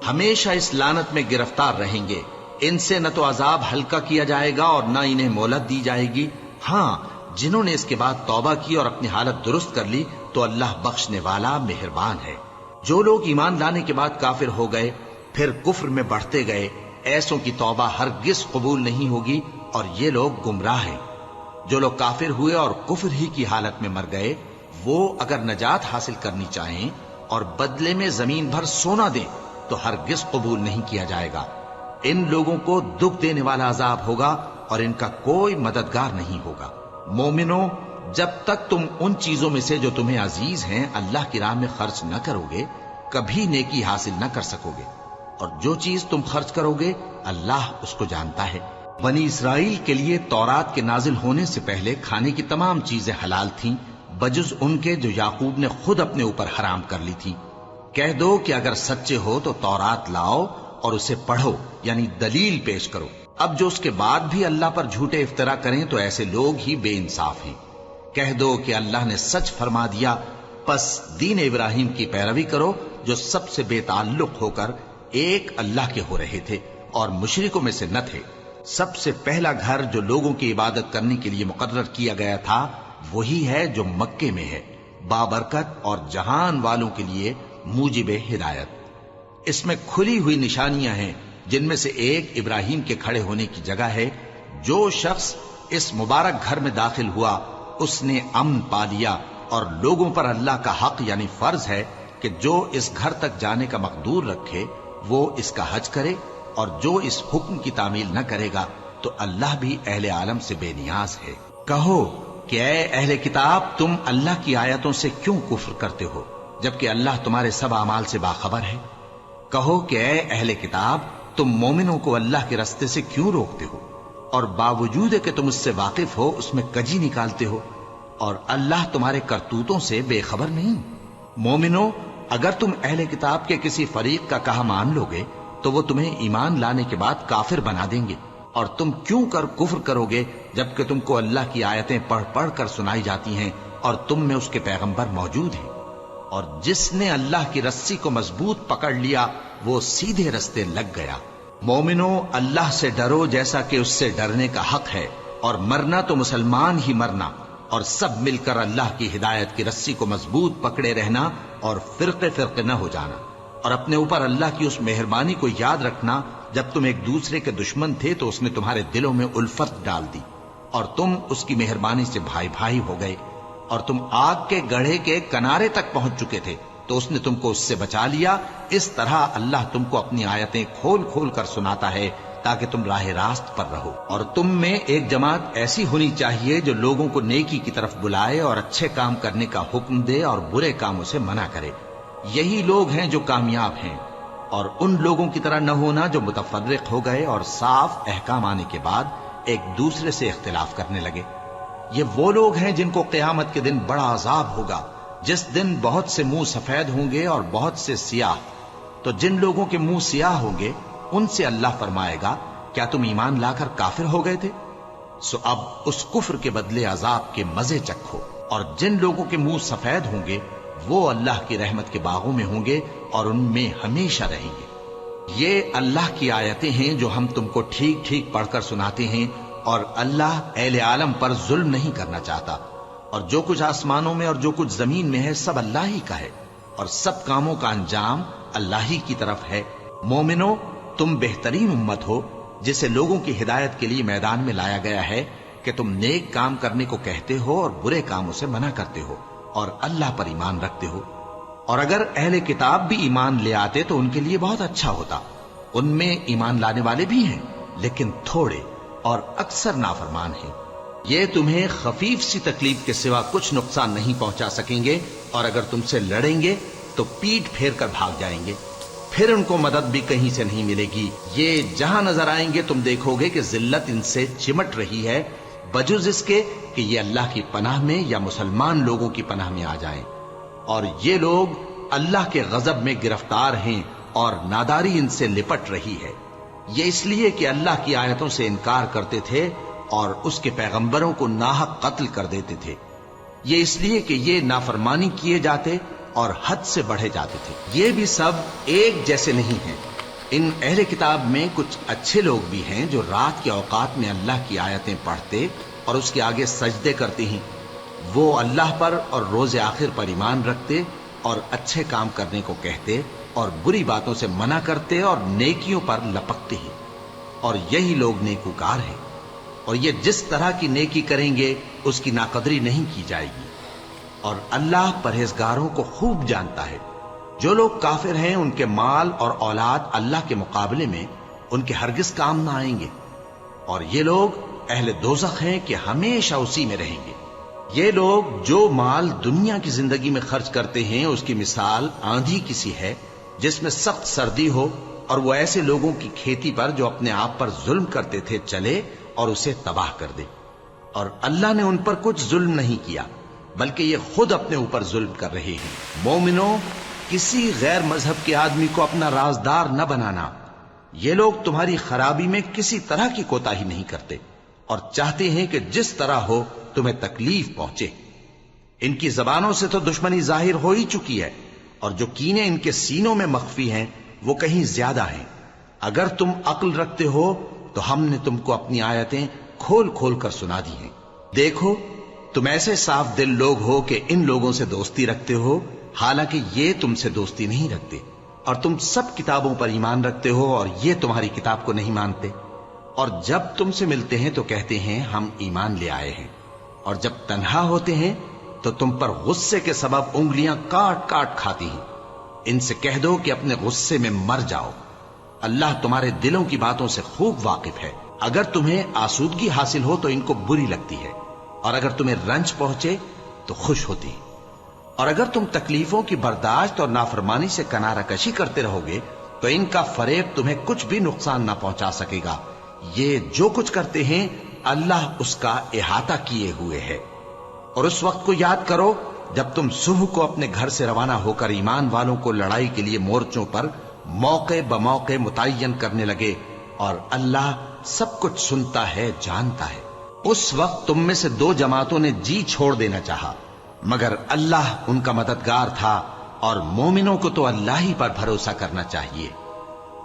S1: ہمیشہ اس لعنت میں گرفتار رہیں گے۔ ان سے نہ تو عذاب ہلکا کیا جائے گا اور نہ انہیں مہلت دی جائے گی۔ ہاں، جنہوں نے اس کے بعد توبہ کی اور اپنی حالت درست کر لی تو اللہ بخشنے والا مہربان ہے۔ جو لوگ ایمان لانے کے بعد کافر ہو گئے پھر کفر میں بڑھتے گئے، ایسوں کی توبہ ہرگز قبول نہیں ہوگی اور یہ لوگ گمراہ ہیں۔ جو لوگ کافر ہوئے اور کفر ہی کی حالت میں مر گئے، وہ اگر نجات حاصل کرنی چاہیں اور بدلے میں زمین بھر سونا دیں تو ہرگز قبول نہیں کیا جائے گا۔ ان لوگوں کو دکھ دینے والا عذاب ہوگا اور ان کا کوئی مددگار نہیں ہوگا۔ مومنوں، جب تک تم ان چیزوں میں سے جو تمہیں عزیز ہیں اللہ کی راہ میں خرچ نہ کرو گے کبھی نیکی حاصل نہ کر سکو گے، اور جو چیز تم خرچ کرو گے اللہ اس کو جانتا ہے۔ بنی اسرائیل کے لیے تورات کے نازل ہونے سے پہلے کھانے کی تمام چیزیں حلال تھیں بجز ان کے جو یعقوب نے خود اپنے اوپر حرام کر لی تھی۔ کہہ دو کہ اگر سچے ہو تو تورات لاؤ اور اسے پڑھو، یعنی دلیل پیش کرو۔ اب جو اس کے بعد بھی اللہ پر جھوٹے افطرا کریں تو ایسے لوگ ہی بے انصاف ہیں۔ کہہ دو کہ اللہ نے سچ فرما دیا، پس دین ابراہیم کی پیروی کرو جو سب سے بے تعلق ہو کر ایک اللہ کے ہو رہے تھے اور مشرکوں میں سے نہ تھے۔ سب سے پہلا گھر جو لوگوں کی عبادت کرنے کے لیے مقرر کیا گیا تھا وہی ہے جو مکے میں ہے، بابرکت اور جہان والوں کے لیے موجب ہدایت۔ اس میں کھلی ہوئی نشانیاں ہیں جن میں سے ایک ابراہیم کے کھڑے ہونے کی جگہ ہے۔ جو شخص اس مبارک گھر میں داخل ہوا اس نے امن پا لیا، اور لوگوں پر اللہ کا حق یعنی فرض ہے کہ جو اس گھر تک جانے کا مقدور رکھے وہ اس کا حج کرے، اور جو اس حکم کی تعمیل نہ کرے گا تو اللہ بھی اہل عالم سے بے نیاز ہے۔ کہو کہ اے اہل کتاب، تم اللہ کی آیتوں سے کیوں کفر کرتے ہو جبکہ اللہ تمہارے سب اعمال سے باخبر ہے؟ کہو کہ اے اہل کتاب، تم مومنوں کو اللہ کے رستے سے کیوں روکتے ہو اور باوجود کہ تم اس سے واقف ہو اس میں کجی نکالتے ہو، اور اللہ تمہارے کرتوتوں سے بے خبر نہیں؟ مومنوں، اگر تم اہل کتاب کے کسی فریق کا کہا مان لو گے تو وہ تمہیں ایمان لانے کے بعد کافر بنا دیں گے، اور تم کیوں کر کفر کرو گے جبکہ تم کو اللہ کی آیتیں پڑھ پڑھ کر سنائی جاتی ہیں اور تم میں اس کے پیغمبر موجود ہیں؟ اور جس نے اللہ کی رسی کو مضبوط پکڑ لیا وہ سیدھے رستے لگ گیا۔ مومنوں، اللہ سے ڈرو جیسا کہ اس سے ڈرنے کا حق ہے، اور مرنا تو مسلمان ہی مرنا، اور سب مل کر اللہ کی ہدایت کی رسی کو مضبوط پکڑے رہنا اور فرقے فرقے نہ ہو جانا، اور اپنے اوپر اللہ کی اس مہربانی کو یاد رکھنا جب تم ایک دوسرے کے دشمن تھے تو اس نے تمہارے دلوں میں الفت ڈال دی اور تم اس کی مہربانی سے بھائی بھائی ہو گئے، اور تم آگ کے گڑھے کے کنارے تک پہنچ چکے تھے تو اس نے تم کو اس سے بچا لیا۔ اس طرح اللہ تم کو اپنی آیتیں کھول کھول کر سناتا ہے تاکہ تم راہ راست پر رہو۔ اور تم میں ایک جماعت ایسی ہونی چاہیے جو لوگوں کو نیکی کی طرف بلائے اور اچھے کام کرنے کا حکم دے اور برے کاموں سے منع کرے۔ یہی لوگ ہیں جو کامیاب ہیں، اور ان لوگوں کی طرح نہ ہونا جو متفرق ہو گئے اور صاف احکام آنے کے بعد ایک دوسرے سے اختلاف کرنے لگے۔ یہ وہ لوگ ہیں جن کو قیامت کے دن بڑا عذاب ہوگا، جس دن بہت سے منہ سفید ہوں گے اور بہت سے سیاہ۔ تو جن لوگوں کے منہ سیاہ ہوں گے ان سے اللہ فرمائے گا، کیا تم ایمان لا کر کافر ہو گئے تھے؟ سو اب اس کفر کے بدلے عذاب کے مزے چکھو۔ اور جن لوگوں کے منہ سفید ہوں گے وہ اللہ کی رحمت کے باغوں میں ہوں گے اور ان میں ہمیشہ رہیں گے۔ یہ اللہ کی آیتیں ہیں جو ہم تم کو ٹھیک ٹھیک پڑھ کر سناتے ہیں، اور اللہ اہل عالم پر ظلم نہیں کرنا چاہتا، اور جو کچھ آسمانوں میں اور جو کچھ زمین میں ہے سب اللہ ہی کا ہے، اور سب کاموں کا انجام اللہ ہی کی طرف ہے۔ مومنو، تم بہترین امت ہو جسے لوگوں کی ہدایت کے لیے میدان میں لایا گیا ہے کہ تم نیک کام کرنے کو کہتے ہو اور برے کاموں سے منع کرتے ہو اور اللہ پر ایمان رکھتے ہو۔ اور اگر اہل کتاب بھی ایمان لے آتے تو ان کے لیے بہت اچھا ہوتا، ان میں ایمان لانے والے بھی ہیں لیکن تھوڑے اور اکثر نافرمان ہیں۔ یہ تمہیں خفیف سی تکلیف کے سوا کچھ نقصان نہیں پہنچا سکیں گے، اور اگر تم سے لڑیں گے تو پیٹ پھیر کر بھاگ جائیں گے، پھر ان کو مدد بھی کہیں سے نہیں ملے گی۔ یہ جہاں نظر آئیں گے تم دیکھو گے کہ ذلت ان سے چمٹ رہی ہے، بجز اس کے کہ یہ اللہ کی پناہ میں یا مسلمان لوگوں کی پناہ میں آ جائیں، اور یہ لوگ اللہ کے غضب میں گرفتار ہیں اور ناداری ان سے لپٹ رہی ہے۔ یہ اس لیے کہ اللہ کی آیتوں سے انکار کرتے تھے اور اس کے پیغمبروں کو ناحق قتل کر دیتے تھے۔ یہ اس لیے کہ یہ نافرمانی کیے جاتے اور حد سے بڑھے جاتے تھے۔ یہ بھی سب ایک جیسے نہیں ہیں۔ ان اہل کتاب میں کچھ اچھے لوگ بھی ہیں جو رات کے اوقات میں اللہ کی آیتیں پڑھتے اور اس کے آگے سجدے کرتے ہیں۔ وہ اللہ پر اور روز آخر پر ایمان رکھتے اور اچھے کام کرنے کو کہتے اور بری باتوں سے منع کرتے اور نیکیوں پر لپکتے ہیں، اور یہی لوگ نیکوکار ہیں۔ اور یہ جس طرح کی نیکی کریں گے اس کی ناقدری نہیں کی جائے گی، اور اللہ پرہیزگاروں کو خوب جانتا ہے۔ جو لوگ کافر ہیں ان کے مال اور اولاد اللہ کے مقابلے میں ان کے ہرگز کام نہ آئیں گے، اور یہ لوگ اہل دوزخ ہیں کہ ہمیشہ اسی میں رہیں گے۔ یہ لوگ جو مال دنیا کی زندگی میں خرچ کرتے ہیں اس کی مثال آندھی کسی ہے جس میں سخت سردی ہو، اور وہ ایسے لوگوں کی کھیتی پر جو اپنے آپ پر ظلم کرتے تھے چلے اور اسے تباہ کر دے۔ اور اللہ نے ان پر کچھ ظلم نہیں کیا بلکہ یہ خود اپنے اوپر ظلم کر رہے ہیں۔ مومنوں، کسی غیر مذہب کے آدمی کو اپنا رازدار نہ بنانا۔ یہ لوگ تمہاری خرابی میں کسی طرح کی کوتاہی نہیں کرتے اور چاہتے ہیں کہ جس طرح ہو تمہیں تکلیف پہنچے۔ ان کی زبانوں سے تو دشمنی ظاہر ہو ہی چکی ہے، اور جو کینے ان کے سینوں میں مخفی ہیں وہ کہیں زیادہ ہیں۔ اگر تم عقل رکھتے ہو تو ہم نے تم کو اپنی آیتیں کھول کھول کر سنا دی ہیں۔ دیکھو، تم ایسے صاف دل لوگ ہو کہ ان لوگوں سے دوستی رکھتے ہو، حالانکہ یہ تم سے دوستی نہیں رکھتے، اور تم سب کتابوں پر ایمان رکھتے ہو اور یہ تمہاری کتاب کو نہیں مانتے، اور جب تم سے ملتے ہیں تو کہتے ہیں ہم ایمان لے آئے ہیں، اور جب تنہا ہوتے ہیں تو تم پر غصے کے سبب انگلیاں کاٹ کاٹ کھاتی ہیں۔ ان سے کہہ دو کہ اپنے غصے میں مر جاؤ، اللہ تمہارے دلوں کی باتوں سے خوب واقف ہے۔ اگر تمہیں آسودگی حاصل ہو تو ان کو بری لگتی ہے، اور اگر تمہیں رنج پہنچے تو خوش ہوتی ہے، اور اگر تم تکلیفوں کی برداشت اور نافرمانی سے کنارہ کشی کرتے رہو گے تو ان کا فریب تمہیں کچھ بھی نقصان نہ پہنچا سکے گا۔ یہ جو کچھ کرتے ہیں اللہ اس کا احاطہ کیے ہوئے ہے۔ اور اس وقت کو یاد کرو جب تم صبح کو اپنے گھر سے روانہ ہو کر ایمان والوں کو لڑائی کے لیے مورچوں پر موقع بموقع متعین کرنے لگے، اور اللہ سب کچھ سنتا ہے، جانتا ہے۔ اس وقت تم میں سے دو جماعتوں نے جی چھوڑ دینا چاہا، مگر اللہ ان کا مددگار تھا، اور مومنوں کو تو اللہ ہی پر بھروسہ کرنا چاہیے۔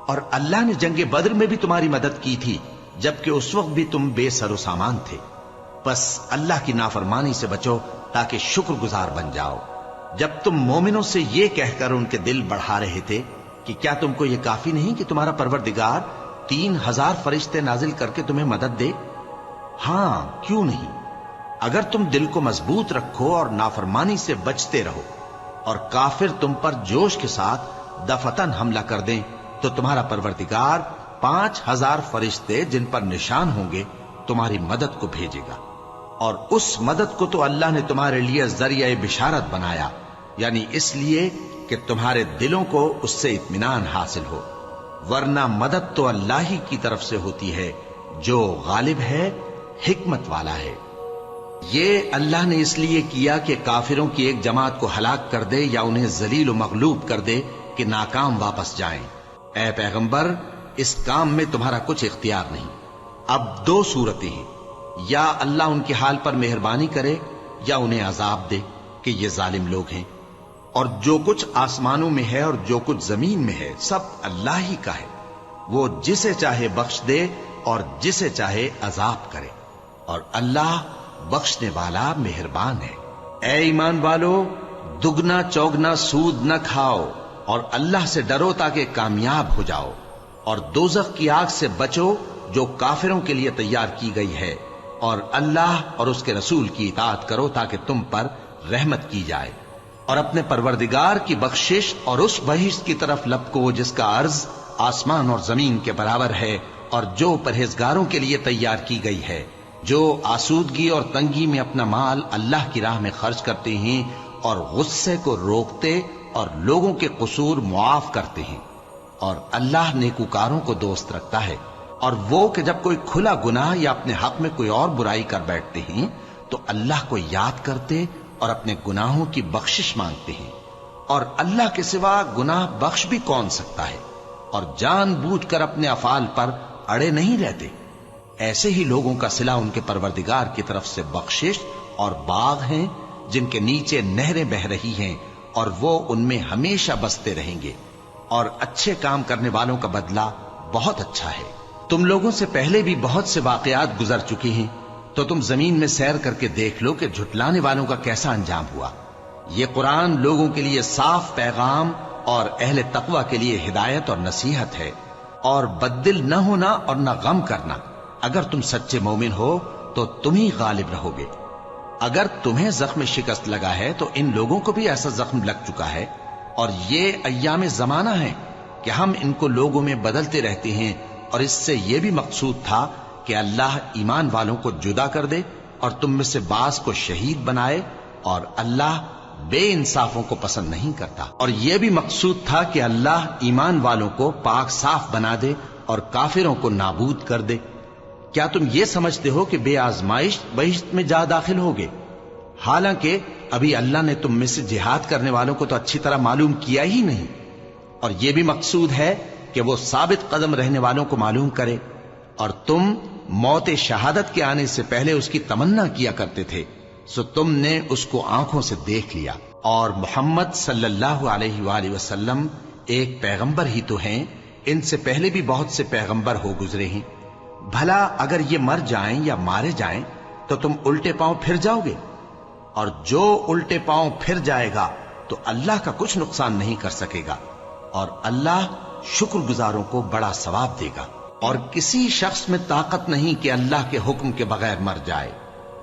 S1: اور اللہ نے جنگ بدر میں بھی تمہاری مدد کی تھی جبکہ اس وقت بھی تم بے سر و سامان تھے۔ بس اللہ کی نافرمانی سے بچو تاکہ شکر گزار بن جاؤ۔ جب تم مومنوں سے یہ کہہ کر ان کے دل بڑھا رہے تھے کہ کیا تم کو یہ کافی نہیں کہ تمہارا پروردگار 3000 فرشتے نازل کر کے تمہیں مدد دے؟ ہاں، کیوں نہیں؟ اگر تم دل کو مضبوط رکھو اور نافرمانی سے بچتے رہو اور کافر تم پر جوش کے ساتھ دفتن حملہ کر دیں تو تمہارا پروردگار 5000 فرشتے جن پر نشان ہوں گے تمہاری مدد کو بھیجے گا، اور اس مدد کو تو اللہ نے تمہارے لیے ذریعہ بشارت بنایا، یعنی اس لیے کہ تمہارے دلوں کو اس سے اطمینان حاصل ہو، ورنہ مدد تو اللہ ہی کی طرف سے ہوتی ہے جو غالب ہے، حکمت والا ہے۔ یہ اللہ نے اس لیے کیا کہ کافروں کی ایک جماعت کو ہلاک کر دے یا انہیں ذلیل و مغلوب کر دے کہ ناکام واپس جائیں۔ اے پیغمبر، اس کام میں تمہارا کچھ اختیار نہیں۔ اب دو صورتیں ہیں، یا اللہ ان کے حال پر مہربانی کرے یا انہیں عذاب دے کہ یہ ظالم لوگ ہیں، اور جو کچھ آسمانوں میں ہے اور جو کچھ زمین میں ہے سب اللہ ہی کا ہے، وہ جسے چاہے بخش دے اور جسے چاہے عذاب کرے، اور اللہ بخشنے والا مہربان ہے۔ اے ایمان والو، دگنا چوگنا سود نہ کھاؤ اور اللہ سے ڈرو تاکہ کامیاب ہو جاؤ، اور دوزخ کی آگ سے بچو جو کافروں کے لیے تیار کی گئی ہے، اور اللہ اور اس کے رسول کی اطاعت کرو تاکہ تم پر رحمت کی جائے، اور اپنے پروردگار کی بخشش اور اس بہشت کی طرف لپکو جس کا عرض آسمان اور زمین کے برابر ہے اور جو پرہیزگاروں کے لیے تیار کی گئی ہے، جو آسودگی اور تنگی میں اپنا مال اللہ کی راہ میں خرچ کرتے ہیں اور غصے کو روکتے اور لوگوں کے قصور معاف کرتے ہیں، اور اللہ نیکوکاروں کو دوست رکھتا ہے۔ اور وہ کہ جب کوئی کھلا گناہ یا اپنے حق میں کوئی اور برائی کر بیٹھتے ہیں تو اللہ کو یاد کرتے اور اپنے گناہوں کی بخشش مانگتے ہیں، اور اللہ کے سوا گناہ بخش بھی کون سکتا ہے، اور جان بوجھ کر اپنے افعال پر اڑے نہیں رہتے۔ ایسے ہی لوگوں کا صلہ ان کے پروردگار کی طرف سے بخشش اور باغ ہیں جن کے نیچے نہریں بہ رہی ہیں، اور وہ ان میں ہمیشہ بستے رہیں گے، اور اچھے کام کرنے والوں کا بدلہ بہت اچھا ہے۔ تم لوگوں سے پہلے بھی بہت سے واقعات گزر چکے ہیں، تو تم زمین میں سیر کر کے دیکھ لو کہ جھٹلانے والوں کا کیسا انجام ہوا۔ یہ قرآن لوگوں کے لیے صاف پیغام اور اہل تقوی کے لیے ہدایت اور نصیحت ہے، اور بددل نہ ہونا اور نہ غم کرنا۔ اگر تم سچے مومن ہو تو تم ہی غالب رہو گے۔ اگر تمہیں زخم شکست لگا ہے تو ان لوگوں کو بھی ایسا زخم لگ چکا ہے، اور یہ ایام زمانہ ہے کہ ہم ان کو لوگوں میں بدلتے رہتے ہیں، اور اس سے یہ بھی مقصود تھا کہ اللہ ایمان والوں کو جدا کر دے اور تم میں سے بعض کو شہید بنائے، اور اللہ بے انصافوں کو پسند نہیں کرتا۔ اور یہ بھی مقصود تھا کہ اللہ ایمان والوں کو پاک صاف بنا دے اور کافروں کو نابود کر دے۔ کیا تم یہ سمجھتے ہو کہ بے آزمائش بہشت میں جا داخل ہوگے؟ حالانکہ ابھی اللہ نے تم میں سے جہاد کرنے والوں کو تو اچھی طرح معلوم کیا ہی نہیں، اور یہ بھی مقصود ہے کہ وہ ثابت قدم رہنے والوں کو معلوم کرے، اور تم موت شہادت کے آنے سے پہلے اس کی تمنا کیا کرتے تھے، سو تم نے اس کو آنکھوں سے دیکھ لیا۔ اور محمد صلی اللہ علیہ وآلہ وسلم ایک پیغمبر ہی تو ہیں، ان سے پہلے بھی بہت سے پیغمبر ہو گزرے ہیں۔ بھلا اگر یہ مر جائیں یا مارے جائیں تو تم الٹے پاؤں پھر جاؤ گے؟ اور جو الٹے پاؤں پھر جائے گا تو اللہ کا کچھ نقصان نہیں کر سکے گا، اور اللہ شکر گزاروں کو بڑا ثواب دے گا۔ اور کسی شخص میں طاقت نہیں کہ اللہ کے حکم کے بغیر مر جائے،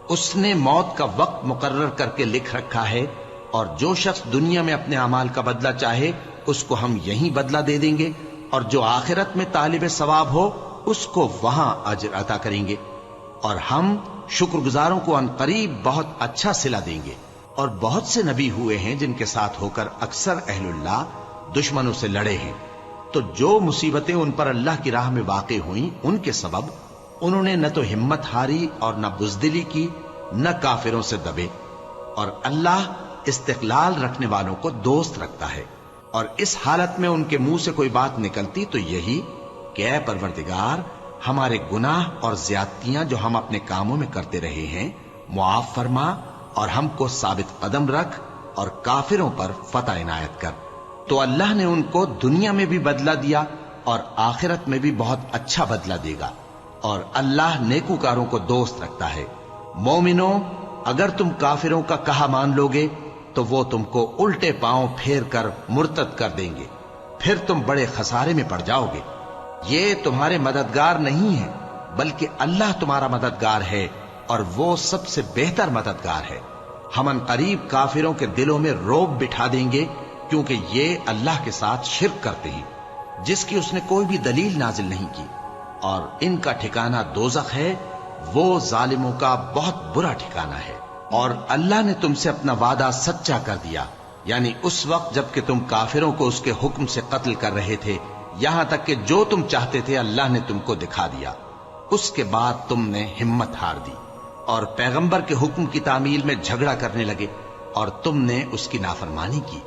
S1: اس نے موت کا وقت مقرر کر کے لکھ رکھا ہے، اور جو شخص دنیا میں اپنے اعمال کا بدلہ چاہے اس کو ہم یہیں بدلہ دے دیں گے، اور جو آخرت میں طالب ثواب ہو اس کو وہاں اجر عطا کریں گے، اور ہم شکر گزاروں کو ان قریب بہت اچھا صلہ دیں گے۔ اور بہت سے نبی ہوئے ہیں جن کے ساتھ ہو کر اکثر اہل اللہ دشمنوں سے لڑے ہیں، تو جو مصیبتیں ان پر اللہ کی راہ میں واقع ہوئیں ان کے سبب انہوں نے نہ تو ہمت ہاری اور نہ بزدلی کی، نہ کافروں سے دبے، اور اللہ استقلال رکھنے والوں کو دوست رکھتا ہے۔ اور اس حالت میں ان کے منہ سے کوئی بات نکلتی تو یہی کہ اے پروردگار، ہمارے گناہ اور زیادتیاں جو ہم اپنے کاموں میں کرتے رہے ہیں معاف فرما، اور ہم کو ثابت قدم رکھ، اور کافروں پر فتح عنایت کر۔ تو اللہ نے ان کو دنیا میں بھی بدلہ دیا اور آخرت میں بھی بہت اچھا بدلہ دے گا، اور اللہ نیکوکاروں کو دوست رکھتا ہے۔ مومنوں، اگر تم کافروں کا کہا مان لوگے تو وہ تم کو الٹے پاؤں پھیر کر مرتد کر دیں گے، پھر تم بڑے خسارے میں پڑ جاؤ گے۔ یہ تمہارے مددگار نہیں ہے بلکہ اللہ تمہارا مددگار ہے، اور وہ سب سے بہتر مددگار ہے۔ ہم ان قریب کافروں کے دلوں میں رعب بٹھا دیں گے، کیونکہ یہ اللہ کے ساتھ شرک کرتے ہیں جس کی اس نے کوئی بھی دلیل نازل نہیں کی، اور ان کا ٹھکانہ دوزخ ہے، وہ ظالموں کا بہت برا ٹھکانہ ہے۔ اور اللہ نے تم سے اپنا وعدہ سچا کر دیا، یعنی اس وقت جب کہ تم کافروں کو اس کے حکم سے قتل کر رہے تھے، یہاں تک کہ جو تم چاہتے تھے اللہ نے تم کو دکھا دیا۔ اس کے بعد تم نے ہمت ہار دی اور پیغمبر کے حکم کی تعمیل میں جھگڑا کرنے لگے، اور تم نے اس کی نافرمانی کی۔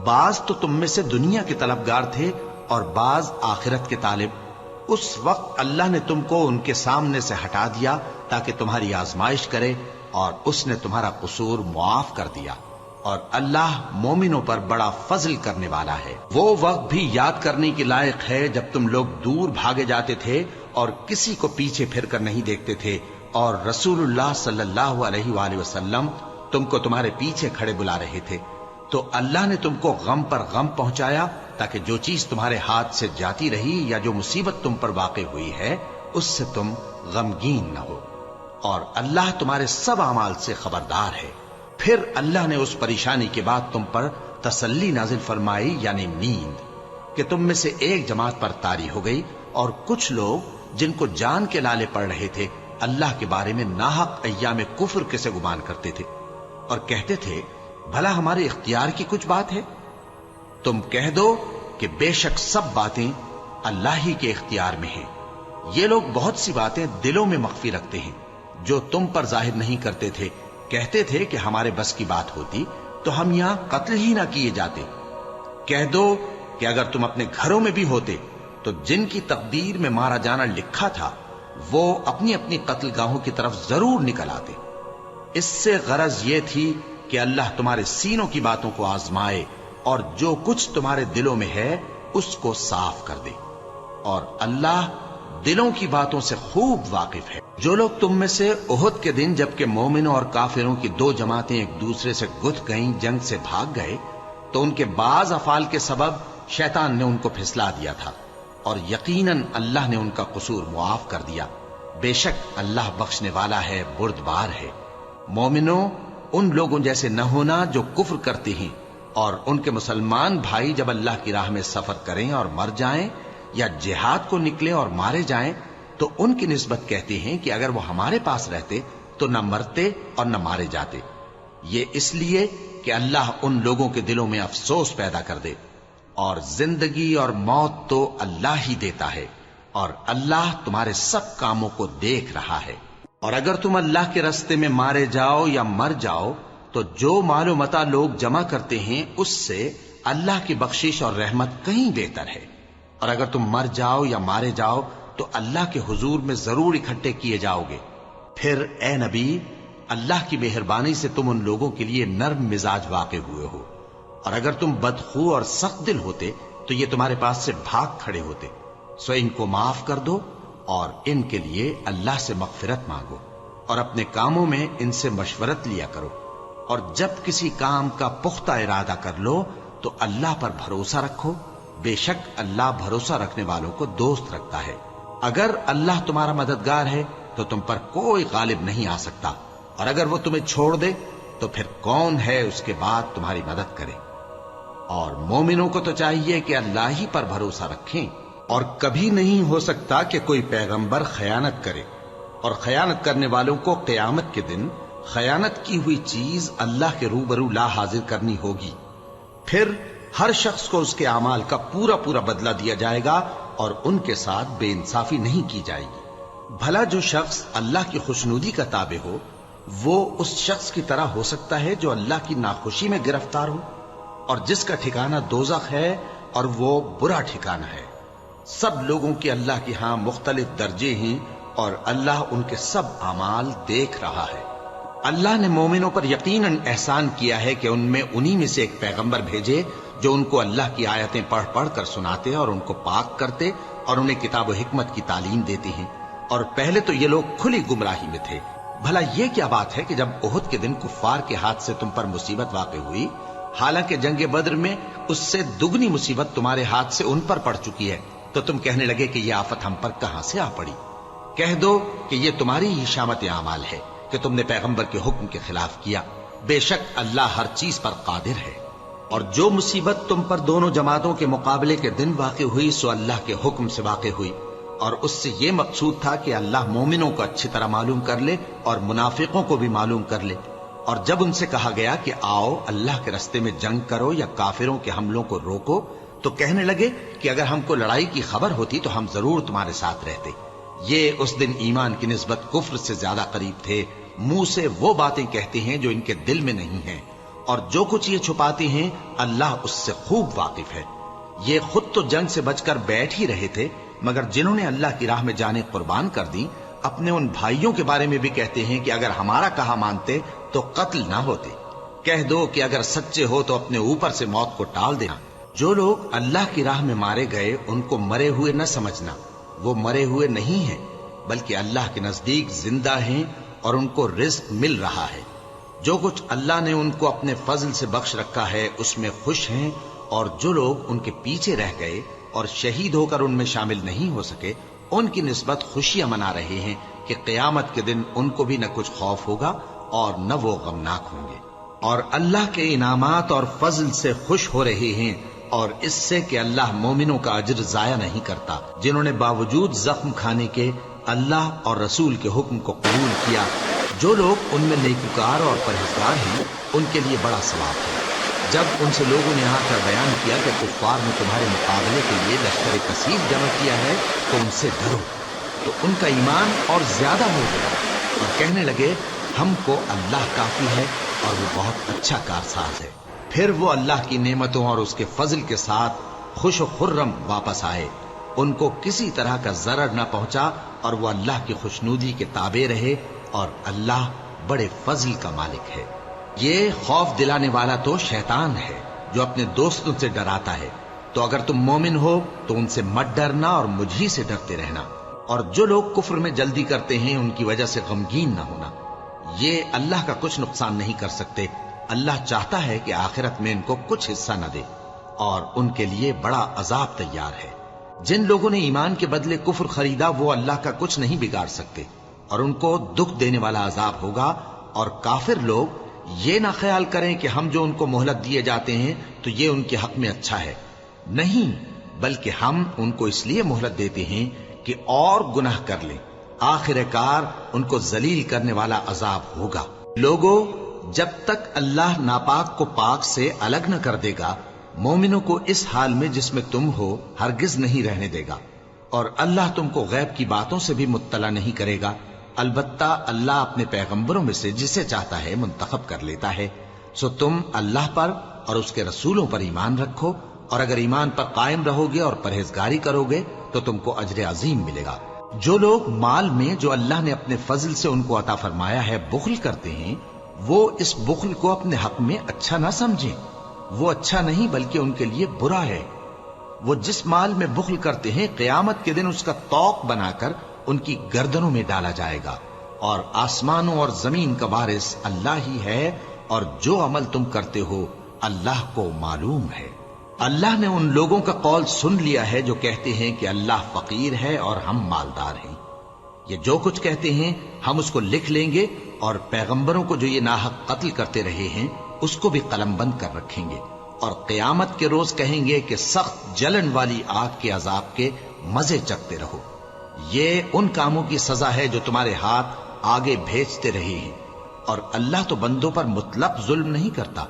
S1: بعض تو تم میں سے دنیا کے طلبگار تھے اور بعض آخرت کے طالب۔ اس وقت اللہ نے تم کو ان کے سامنے سے ہٹا دیا تاکہ تمہاری آزمائش کرے، اور اس نے تمہارا قصور معاف کر دیا، اور اللہ مومنوں پر بڑا فضل کرنے والا ہے۔ وہ وقت بھی یاد کرنے کے لائق ہے جب تم لوگ دور بھاگے جاتے تھے اور کسی کو پیچھے پھر کر نہیں دیکھتے تھے، اور رسول اللہ صلی اللہ علیہ وآلہ وسلم تم کو تمہارے پیچھے کھڑے بلا رہے تھے، تو اللہ نے تم کو غم پر غم پہنچایا تاکہ جو چیز تمہارے ہاتھ سے جاتی رہی یا جو مصیبت تم پر واقع ہوئی ہے اس سے تم غمگین نہ ہو، اور اللہ تمہارے سب اعمال سے خبردار ہے۔ پھر اللہ نے اس پریشانی کے بعد تم پر تسلی نازل فرمائی، یعنی نیند، کہ تم میں سے ایک جماعت پر طاری ہو گئی اور کچھ لوگ جن کو جان کے لالے پڑ رہے تھے اللہ کے بارے میں ناحق ایام کفر کے سے گمان کرتے تھے اور کہتے تھے بھلا ہمارے اختیار کی کچھ بات ہے؟ تم کہہ دو کہ بے شک سب باتیں اللہ ہی کے اختیار میں ہیں۔ یہ لوگ بہت سی باتیں دلوں میں مخفی رکھتے ہیں جو تم پر ظاہر نہیں کرتے تھے۔ کہتے تھے کہ ہمارے بس کی بات ہوتی تو ہم یہاں قتل ہی نہ کیے جاتے۔ کہہ دو کہ اگر تم اپنے گھروں میں بھی ہوتے تو جن کی تقدیر میں مارا جانا لکھا تھا وہ اپنی اپنی قتل گاہوں کی طرف ضرور نکل آتے۔ اس سے غرض یہ تھی کہ اللہ تمہارے سینوں کی باتوں کو آزمائے اور جو کچھ تمہارے دلوں میں ہے اس کو صاف کر دے، اور اللہ دلوں کی باتوں سے خوب واقف ہے۔ جو لوگ تم میں سے احد کے دن جبکہ مومنوں اور کافروں کی دو جماعتیں ایک دوسرے سے گتھ گئیں جنگ سے بھاگ گئے تو ان کے بعض افعال کے سبب شیطان نے ان کو پھسلا دیا تھا، اور یقیناً اللہ نے ان کا قصور معاف کر دیا۔ بے شک اللہ بخشنے والا ہے، بردبار ہے۔ مومنوں، ان لوگوں جیسے نہ ہونا جو کفر کرتے ہیں اور ان کے مسلمان بھائی جب اللہ کی راہ میں سفر کریں اور مر جائیں یا جہاد کو نکلیں اور مارے جائیں تو ان کی نسبت کہتے ہیں کہ اگر وہ ہمارے پاس رہتے تو نہ مرتے اور نہ مارے جاتے۔ یہ اس لیے کہ اللہ ان لوگوں کے دلوں میں افسوس پیدا کر دے، اور زندگی اور موت تو اللہ ہی دیتا ہے، اور اللہ تمہارے سب کاموں کو دیکھ رہا ہے۔ اور اگر تم اللہ کے راستے میں مارے جاؤ یا مر جاؤ تو جو مال و متاع لوگ جمع کرتے ہیں اس سے اللہ کی بخشش اور رحمت کہیں بہتر ہے، اور اگر تم مر جاؤ یا مارے جاؤ تو اللہ کے حضور میں ضرور اکٹھے کیے جاؤ گے۔ پھر اے نبی، اللہ کی مہربانی سے تم ان لوگوں کے لیے نرم مزاج واقع ہوئے ہو، اور اگر تم بدخو اور سخت دل ہوتے تو یہ تمہارے پاس سے بھاگ کھڑے ہوتے۔ سو ان کو معاف کر دو اور ان کے لیے اللہ سے مغفرت مانگو، اور اپنے کاموں میں ان سے مشورت لیا کرو، اور جب کسی کام کا پختہ ارادہ کر لو تو اللہ پر بھروسہ رکھو، بے شک اللہ بھروسہ رکھنے والوں کو دوست رکھتا ہے۔ اگر اللہ تمہارا مددگار ہے تو تم پر کوئی غالب نہیں آ سکتا، اور اگر وہ تمہیں چھوڑ دے تو پھر کون ہے اس کے بعد تمہاری مدد کرے؟ اور مومنوں کو تو چاہیے کہ اللہ ہی پر بھروسہ رکھیں، اور کبھی نہیں ہو سکتا کہ کوئی پیغمبر خیانت کرے، اور خیانت کرنے والوں کو قیامت کے دن خیانت کی ہوئی چیز اللہ کے روبرو لا حاضر کرنی ہوگی۔ پھر ہر شخص کو اس کے اعمال کا پورا پورا بدلہ دیا جائے گا، اور ان کے ساتھ بے انصافی نہیں کی جائے گی۔ بھلا جو شخص اللہ کی خوشنودی کا تابع ہو وہ اس شخص کی طرح ہو سکتا ہے جو اللہ کی ناخوشی میں گرفتار ہو، اور جس کا ٹھکانہ دوزخ ہے اور وہ برا ٹھکانہ ہے۔ سب لوگوں کے اللہ کے ہاں مختلف درجے ہیں، اور اللہ ان کے سب اعمال دیکھ رہا ہے۔ اللہ نے مومنوں پر یقیناً احسان کیا ہے کہ ان میں انہی میں سے ایک پیغمبر بھیجے جو ان کو اللہ کی آیتیں پڑھ پڑھ کر سناتے اور ان کو پاک کرتے اور انہیں کتاب و حکمت کی تعلیم دیتے ہیں، اور پہلے تو یہ لوگ کھلی گمراہی میں تھے۔ بھلا یہ کیا بات ہے کہ جب احد کے دن کفار کے ہاتھ سے تم پر مصیبت واقع ہوئی، حالانکہ جنگ بدر میں اس سے دگنی مصیبت تمہارے ہاتھ سے ان پر پڑ چکی ہے، تو تم کہنے لگے کہ یہ آفت ہم پر کہاں سے آ پڑی؟ کہہ دو کہ یہ تمہاری ہی شامت اعمال ہے کہ تم نے پیغمبر کے حکم کے خلاف کیا، بے شک اللہ ہر چیز پر قادر ہے۔ اور جو مصیبت تم پر دونوں جماعتوں کے مقابلے کے دن واقع ہوئی سو اللہ کے حکم سے واقع ہوئی، اور اس سے یہ مقصود تھا کہ اللہ مومنوں کو اچھی طرح معلوم کر لے اور منافقوں کو بھی معلوم کر لے۔ اور جب ان سے کہا گیا کہ آؤ اللہ کے راستے میں جنگ کرو یا کافروں کے حملوں کو روکو، تو کہنے لگے کہ اگر ہم کو لڑائی کی خبر ہوتی تو ہم ضرور تمہارے ساتھ رہتے۔ یہ اس دن ایمان کی نسبت کفر سے زیادہ قریب تھے، منہ سے وہ باتیں کہتے ہیں جو ان کے دل میں نہیں ہیں، اور جو کچھ یہ چھپاتے ہیں اللہ اس سے خوب واقف ہے۔ یہ خود تو جنگ سے بچ کر بیٹھ ہی رہے تھے، مگر جنہوں نے اللہ کی راہ میں جانیں قربان کر دی اپنے ان بھائیوں کے بارے میں بھی کہتے ہیں کہ اگر ہمارا کہا مانتے تو قتل نہ ہوتے۔ کہہ دو کہ اگر سچے ہو تو اپنے اوپر سے موت کو ٹال دینا۔ جو لوگ اللہ کی راہ میں مارے گئے ان کو مرے ہوئے نہ سمجھنا، وہ مرے ہوئے نہیں ہیں بلکہ اللہ کے نزدیک زندہ ہیں اور ان کو رزق مل رہا ہے۔ جو کچھ اللہ نے ان کو اپنے فضل سے بخش رکھا ہے اس میں خوش ہیں، اور جو لوگ ان کے پیچھے رہ گئے اور شہید ہو کر ان میں شامل نہیں ہو سکے ان کی نسبت خوشیاں منا رہے ہیں کہ قیامت کے دن ان کو بھی نہ کچھ خوف ہوگا اور نہ وہ غمناک ہوں گے، اور اللہ کے انعامات اور فضل سے خوش ہو رہے ہیں اور اس سے کہ اللہ مومنوں کا اجر ضائع نہیں کرتا جنہوں نے باوجود زخم کھانے کے اللہ اور رسول کے حکم کو قبول کیا۔ جو لوگ ان میں نیکوکار اور پرہیزگار ہیں ان کے لیے بڑا ثواب ہے۔ جب ان سے لوگوں نے آ کر بیان کیا کہ کفار نے تمہارے مقابلے کے لیے لشکر کثیر جمع کیا ہے تو ان سے ڈرو، تو ان کا ایمان اور زیادہ ہو گیا اور کہنے لگے ہم کو اللہ کافی ہے اور وہ بہت اچھا کارساز ہے۔ پھر وہ اللہ کی نعمتوں اور اس کے فضل کے ساتھ خوش و خرم واپس آئے، ان کو کسی طرح کا ضرر نہ پہنچا اور وہ اللہ کی خوشنودی کے تابع رہے، اور اللہ بڑے فضل کا مالک ہے۔ یہ خوف دلانے والا تو شیطان ہے جو اپنے دوستوں سے ڈراتا ہے، تو اگر تم مومن ہو تو ان سے مت ڈرنا اور مجھ ہی سے ڈرتے رہنا، اور جو لوگ کفر میں جلدی کرتے ہیں ان کی وجہ سے غمگین نہ ہونا، یہ اللہ کا کچھ نقصان نہیں کر سکتے۔ اللہ چاہتا ہے کہ آخرت میں ان کو کچھ حصہ نہ دے اور ان کے لیے بڑا عذاب تیار ہے۔ جن لوگوں نے ایمان کے بدلے کفر خریدا وہ اللہ کا کچھ نہیں بگاڑ سکتے، اور ان کو دکھ دینے والا عذاب ہوگا۔ اور کافر لوگ یہ نہ خیال کریں کہ ہم جو ان کو مہلت دیے جاتے ہیں تو یہ ان کے حق میں اچھا ہے، نہیں، بلکہ ہم ان کو اس لیے مہلت دیتے ہیں کہ اور گناہ کر لیں، آخر کار ان کو ذلیل کرنے والا عذاب ہوگا۔ لوگوں، جب تک اللہ ناپاک کو پاک سے الگ نہ کر دے گا، مومنوں کو اس حال میں جس میں تم ہو ہرگز نہیں رہنے دے گا، اور اللہ تم کو غیب کی باتوں سے بھی مطلع نہیں کرے گا۔ البتہ اللہ اپنے پیغمبروں میں سے جسے چاہتا ہے منتخب کر لیتا ہے۔ سو تم اللہ پر اور اس کے رسولوں پر ایمان رکھو، اور اگر ایمان پر قائم رہو گے اور پرہیزگاری کرو گے تو تم کو اجر عظیم ملے گا۔ جو لوگ مال میں جو اللہ نے اپنے فضل سے ان کو عطا فرمایا ہے بخل کرتے ہیں، وہ اس بخل کو اپنے حق میں اچھا نہ سمجھیں، وہ اچھا نہیں بلکہ ان کے لیے برا ہے۔ وہ جس مال میں بخل کرتے ہیں قیامت کے دن اس کا طوق بنا کر ان کی گردنوں میں ڈالا جائے گا، اور آسمانوں اور زمین کا وارث اللہ ہی ہے، اور جو عمل تم کرتے ہو اللہ کو معلوم ہے۔ اللہ نے ان لوگوں کا قول سن لیا ہے جو کہتے ہیں کہ اللہ فقیر ہے اور ہم مالدار ہیں۔ یہ جو کچھ کہتے ہیں ہم اس کو لکھ لیں گے، اور پیغمبروں کو جو یہ ناحق قتل کرتے رہے ہیں اس کو بھی قلم بند کر رکھیں گے، اور قیامت کے روز کہیں گے کہ سخت جلن والی آگ کے عذاب کے مزے چکتے رہو۔ یہ ان کاموں کی سزا ہے جو تمہارے ہاتھ آگے بھیجتے رہے ہیں، اور اللہ تو بندوں پر مطلق ظلم نہیں کرتا۔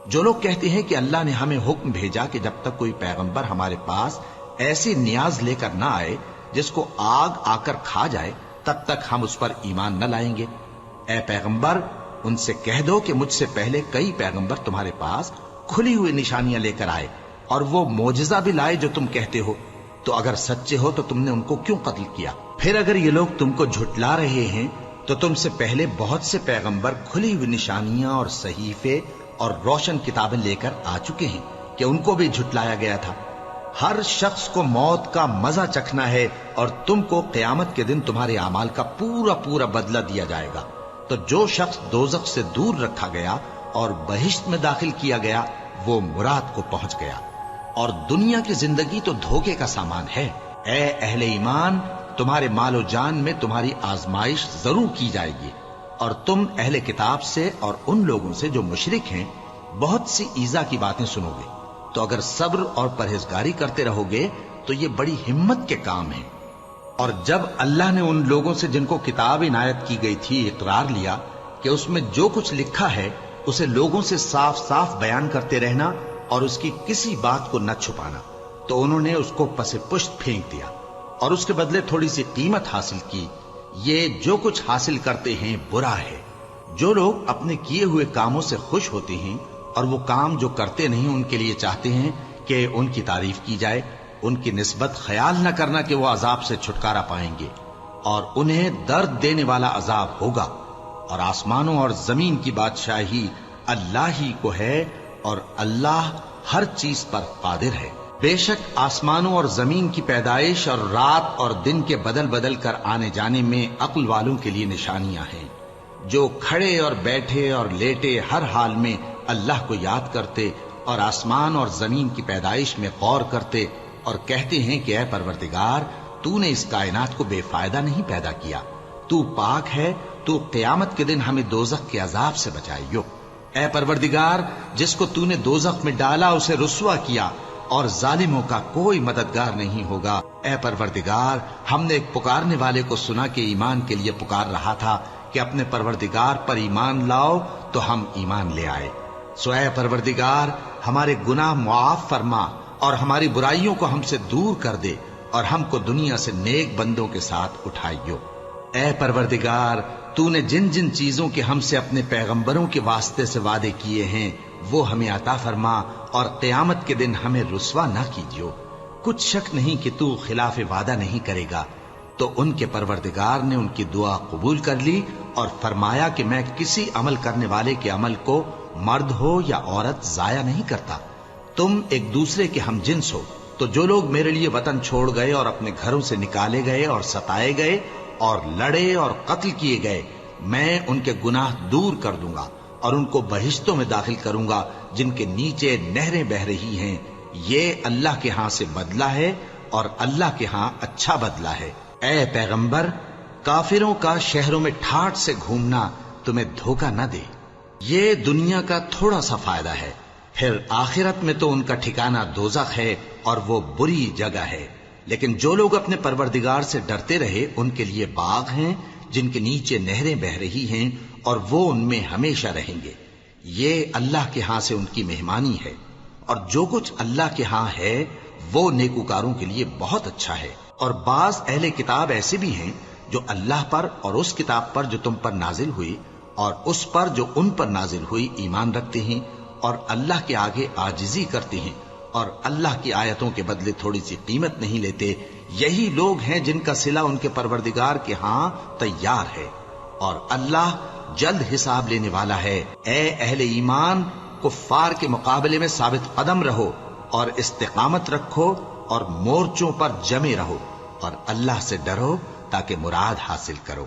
S1: جو لوگ کہتے ہیں کہ اللہ نے ہمیں حکم بھیجا کہ جب تک کوئی پیغمبر ہمارے پاس ایسی نیاز لے کر نہ آئے جس کو آگ آ کر کھا جائے تب تک ہم اس پر ایمان نہ لائیں گے، اے پیغمبر ان سے کہہ دو کہ مجھ سے پہلے کئی پیغمبر تمہارے پاس کھلی ہوئی نشانیاں لے کر آئے اور وہ معجزہ بھی لائے جو تم کہتے ہو، تو اگر سچے ہو تو تم نے ان کو کیوں قتل کیا؟ پھر اگر یہ لوگ تم کو جھٹلا رہے ہیں تو تم سے پہلے بہت سے پیغمبر کھلی ہوئی نشانیاں اور صحیفے اور روشن کتابیں لے کر آ چکے ہیں کہ ان کو بھی جھٹلایا گیا تھا۔ ہر شخص کو موت کا مزہ چکھنا ہے، اور تم کو قیامت کے دن تمہارے اعمال کا پورا پورا بدلہ دیا جائے گا۔ تو جو شخص دوزخ سے دور رکھا گیا اور بہشت میں داخل کیا گیا وہ مراد کو پہنچ گیا، اور دنیا کی زندگی تو دھوکے کا سامان ہے۔ اے اہل ایمان، تمہارے مال و جان میں تمہاری آزمائش ضرور کی جائے گی، اور تم اہل کتاب سے اور ان لوگوں سے جو مشرک ہیں بہت سی ایذا کی باتیں سنو گے، تو اگر صبر اور پرہیزگاری کرتے رہو گے تو یہ بڑی ہمت کے کام ہیں۔ اور جب اللہ نے ان لوگوں سے جن کو کتاب عنایت کی گئی تھی اقرار لیا کہ اس میں جو کچھ لکھا ہے اسے لوگوں سے صاف صاف بیان کرتے رہنا اور اس کی کسی بات کو نہ چھپانا، تو انہوں نے اس کو پس پشت پھینک دیا اور اس کے بدلے تھوڑی سی قیمت حاصل کی۔ یہ جو کچھ حاصل کرتے ہیں برا ہے۔ جو لوگ اپنے کیے ہوئے کاموں سے خوش ہوتے ہیں اور وہ کام جو کرتے نہیں ان کے لیے چاہتے ہیں کہ ان کی تعریف کی جائے، ان کی نسبت خیال نہ کرنا کہ وہ عذاب سے چھٹکارا پائیں گے، اور انہیں درد دینے والا عذاب ہوگا۔ اور آسمانوں اور زمین کی بادشاہی اللہ ہی کو ہے، اور اللہ ہر چیز پر قادر ہے۔ بے شک آسمانوں اور زمین کی پیدائش اور رات اور دن کے بدل بدل کر آنے جانے میں عقل والوں کے لیے نشانیاں ہیں، جو کھڑے اور بیٹھے اور لیٹے ہر حال میں اللہ کو یاد کرتے اور آسمان اور زمین کی پیدائش میں غور کرتے اور کہتے ہیں کہ اے پروردگار، تو نے اس کائنات کو بے فائدہ نہیں پیدا کیا، تو پاک ہے، تو قیامت کے دن ہمیں دوزخ کے عذاب سے بچائیو۔ اے پروردگار، جس کو تو نے دوزخ میں ڈالا اسے رسوا کیا، اور ظالموں کا کوئی مددگار نہیں ہوگا۔ اے پروردگار، ہم نے ایک پکارنے والے کو سنا کہ ایمان کے لیے پکار رہا تھا کہ اپنے پروردگار پر ایمان لاؤ، تو ہم ایمان لے آئے۔ سو اے پروردگار، ہمارے گناہ معاف فرما اور ہماری برائیوں کو ہم سے دور کر دے، اور ہم کو دنیا سے نیک بندوں کے ساتھ اٹھائیو۔ اے پروردگار، تو نے جن جن چیزوں کے ہم سے اپنے پیغمبروں کے واسطے سے وعدے کیے ہیں وہ ہمیں عطا فرما، اور قیامت کے دن ہمیں رسوا نہ کیجیو۔ کچھ شک نہیں کہ تو خلاف وعدہ نہیں کرے گا۔ تو ان کے پروردگار نے ان کی دعا قبول کر لی اور فرمایا کہ میں کسی عمل کرنے والے کے عمل کو مرد ہو یا عورت ضائع نہیں کرتا۔ تم ایک دوسرے کے ہم جنس ہو، تو جو لوگ میرے لیے وطن چھوڑ گئے اور اپنے گھروں سے نکالے گئے اور ستائے گئے اور لڑے اور قتل کیے گئے، میں ان کے گناہ دور کر دوں گا اور ان کو بہشتوں میں داخل کروں گا جن کے نیچے نہریں بہ رہی ہیں۔ یہ اللہ کے ہاں سے بدلہ ہے اور اللہ کے ہاں اچھا بدلہ ہے۔ اے پیغمبر، کافروں کا شہروں میں ٹھاٹھ سے گھومنا تمہیں دھوکہ نہ دے۔ یہ دنیا کا تھوڑا سا فائدہ ہے، پھر آخرت میں تو ان کا ٹھکانہ دوزخ ہے اور وہ بری جگہ ہے۔ لیکن جو لوگ اپنے پروردگار سے ڈرتے رہے ان کے لیے باغ ہیں جن کے نیچے نہریں بہ رہی ہیں، اور وہ ان میں ہمیشہ رہیں گے۔ یہ اللہ کے ہاں سے ان کی مہمانی ہے، اور جو کچھ اللہ کے ہاں ہے وہ نیکوکاروں کے لیے بہت اچھا ہے۔ اور بعض اہل کتاب ایسے بھی ہیں جو اللہ پر اور اس کتاب پر جو تم پر نازل ہوئی اور اس پر جو ان پر نازل ہوئی ایمان رکھتے ہیں، اور اللہ کے آگے عاجزی کرتے ہیں، اور اللہ کی آیتوں کے بدلے تھوڑی سی قیمت نہیں لیتے۔ یہی لوگ ہیں جن کا صلہ ان کے پروردگار کے ہاں تیار ہے، اور اللہ جلد حساب لینے والا ہے۔ اے اہل ایمان، کفار کے مقابلے میں ثابت قدم رہو اور استقامت رکھو اور مورچوں پر جمے رہو، اور اللہ سے ڈرو تاکہ مراد حاصل کرو۔